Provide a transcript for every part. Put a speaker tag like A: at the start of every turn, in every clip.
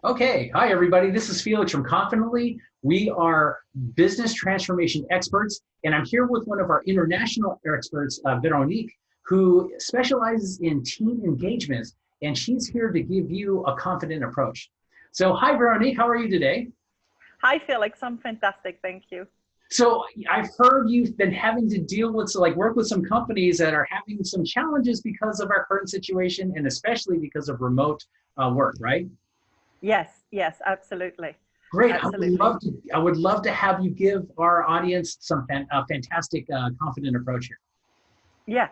A: Okay, hi everybody. This is Felix from Confidently. We are business transformation experts, and I'm here with one of our international experts, Veronique, who specializes in team engagements, and she's here to give you a confident approach. So, hi Veronique, how are you today?
B: Hi, Felix. I'm fantastic. Thank you.
A: So, I've heard you've been having to deal with, work with some companies that are having some challenges because of our current situation, and especially because of remote work, right?
B: Yes, yes, absolutely.
A: Great.
B: Absolutely.
A: I would love to have you give our audience some fantastic, confident approach here.
B: Yeah,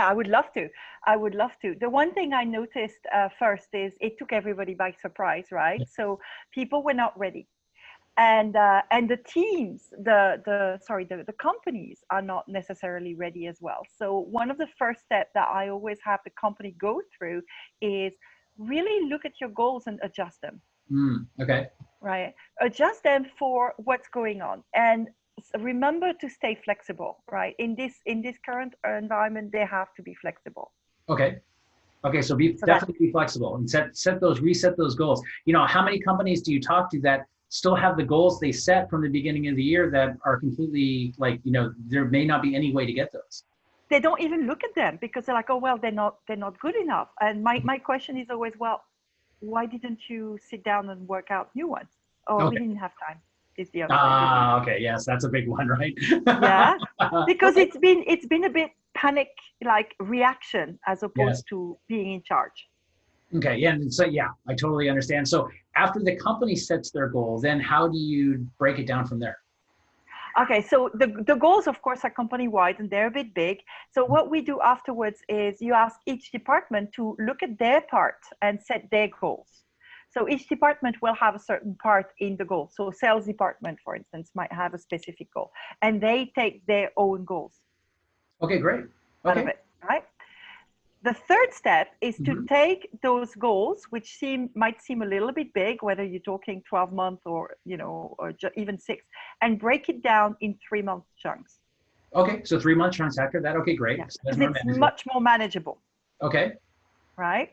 B: I would love to. I would love to. The one thing I noticed first is it took everybody by surprise, right? So people were not ready. And the teams, the companies are not necessarily ready as well. So one of the first steps that I always have the company go through is really look at your goals and adjust them.
A: Okay.
B: Right, adjust them for what's going on, and remember to stay flexible, right? In this current environment, they have to be flexible.
A: Okay. Okay. So be
B: So that
A: definitely be flexible and reset those goals. How many companies do you talk to that still have the goals they set from the beginning of the year that are completely there may not be any way to get those?
B: they don't even look at them because they're like, oh well, they're not good enough. And my question is always, well, why didn't you sit down and work out new ones? Oh, we
A: Okay.
B: didn't have time, is the other reason.
A: Okay. Yes, that's a big one, right?
B: Yeah, because
A: Okay.
B: it's been a bit panic like reaction as
A: Yes.
B: opposed to being in charge.
A: Okay, yeah, and so yeah, I totally understand. So after the company sets their goal, then how do you break it down from there?
B: Okay, so the goals, of course, are company wide and they're a bit big. So what we do afterwards is you ask each department to look at their part and set their goals. So each department will have a certain part in the goal. So sales department, for instance, might have a specific goal, and they take their own goals
A: Okay, great.
B: out of
A: Okay.
B: it, right? The third step is to
A: Mhm.
B: take those goals, which might seem a little bit big, whether you're talking 12 months or even 6, and break it down in 3-month chunks.
A: Okay, so 3 month chunks after that. Okay,
B: Yeah,
A: great. So that's
B: because
A: more
B: it's
A: manageable.
B: much more manageable,
A: Okay.
B: right?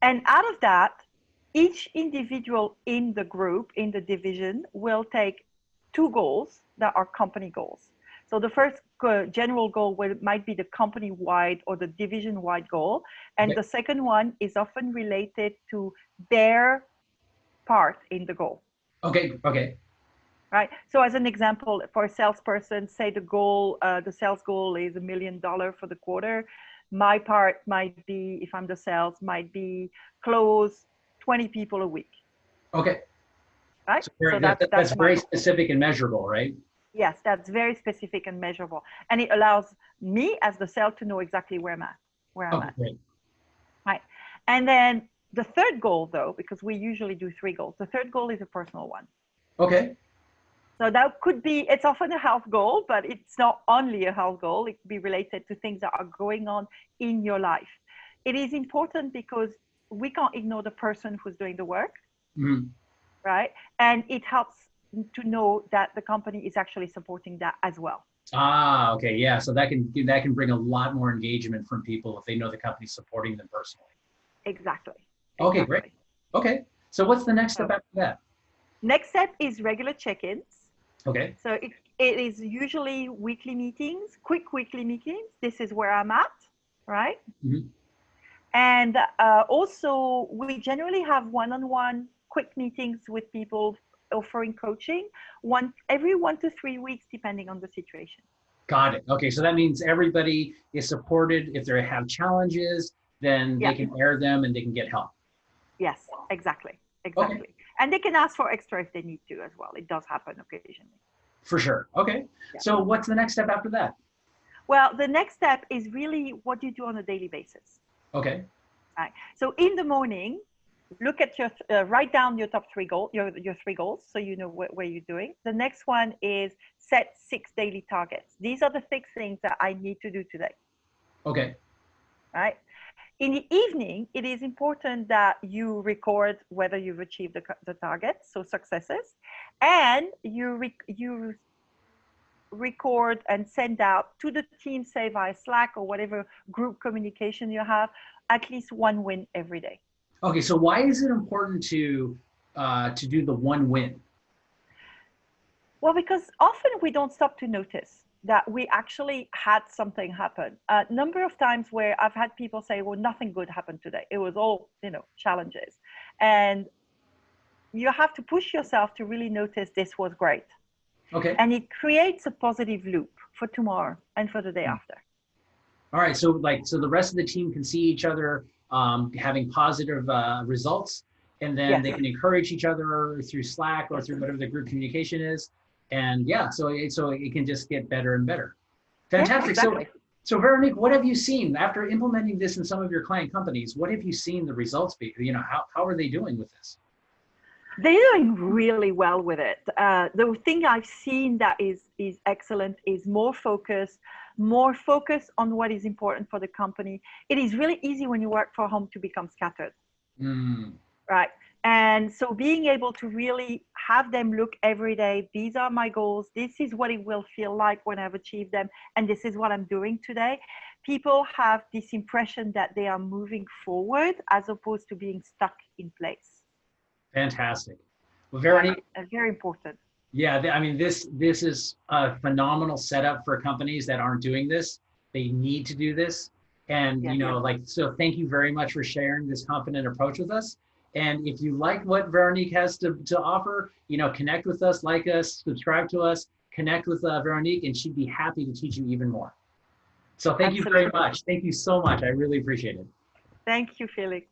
B: And out of that, each individual in the group, in the division, will take 2 goals that are company goals. So the first general goal might be the company-wide or the division-wide goal, and
A: Okay.
B: the second one is often related to their part in the goal,
A: Okay. Okay.
B: right? So as an example, for a salesperson, say the sales goal is $1 million for the quarter. My part might be, if I'm the sales, might be close 20 people a week,
A: Okay.
B: right?
A: So
B: So
A: that's
B: that's my
A: very
B: goal.
A: specific and measurable, right?
B: Yes, that's very specific and measurable, and it allows me as the sales to know exactly where I'm at,
A: Okay, great.
B: right? And then the third goal, though, because we usually do 3 goals, the third goal is a personal one.
A: Okay.
B: So that could be, it's often a health goal, but it's not only a health goal. It could be related to things that are going on in your life. It is important because we can't ignore the person who's doing the work,
A: Mhm.
B: right? And it helps to know that the company is actually supporting that as well.
A: Okay, yeah. So that can bring a lot more engagement from people if they know the company's supporting them personally.
B: Exactly.
A: Okay, great.
B: Exactly.
A: Okay. So what's the next step
B: So
A: after that?
B: next step is regular check-ins.
A: Okay.
B: So it is usually weekly meetings, quick weekly meetings. This is where I'm at, right?
A: Mhm.
B: And also, we generally have one-on-one quick meetings with people offering coaching every 1 to 3 weeks, depending on the situation.
A: Got it. Okay, so that means everybody is supported. If they have challenges, then
B: Yeah.
A: they can air them and they can get help.
B: Yes. Exactly.
A: Okay,
B: Exactly. And they can ask for extra if they need to as well. It does happen occasionally.
A: for sure. Okay,
B: Yeah.
A: so what's the next step after that?
B: Well, the next step is really what you do on a daily basis.
A: Okay,
B: Right. So in the morning, look at write down your top 3 goals, your 3 goals, so you know where you're doing. The next one is set 6 daily targets. These are the 6 things that I need to do today.
A: okay,
B: Right. In the evening, it is important that you record whether you've achieved the targets, so successes, and you record and send out to the team, say via Slack or whatever group communication you have, at least one win every day.
A: okay. So why is it important to to do the one win?
B: Well, because often we don't stop to notice that we actually had something happen. A number of times where I've had people say, well, nothing good happened today. It was all, challenges. And you have to push yourself to really notice this was great.
A: Okay.
B: And it creates a positive loop for tomorrow and for the day after.
A: All right. So the rest of the team can see each other having positive results, and then they can encourage each other through Slack or through whatever the group communication is. And yeah, so it can just get better and better. Fantastic.
B: Yeah, exactly.
A: So Veronique, what have you seen after implementing this in some of your client companies? What have you seen the results be? How are they doing with this?
B: They're doing really well with it. The thing I've seen that is excellent is more focus on what is important for the company. It is really easy when you work from home to become scattered, right? And so being able to really have them look every day, these are my goals, this is what it will feel like when I've achieved them, and this is what I'm doing today. People have this impression that they are moving forward as opposed to being stuck in place.
A: Fantastic. Well, Veronique,
B: very important.
A: Yeah, I mean, this is a phenomenal setup for companies that aren't doing this. They need to do this. And, so thank you very much for sharing this confident approach with us. And if you like what Veronique has to offer, connect with us, like us, subscribe to us, connect with Veronique, and she'd be happy to teach you even more. So thank you very much. Thank you so much. I really appreciate it.
B: Thank you, Felix.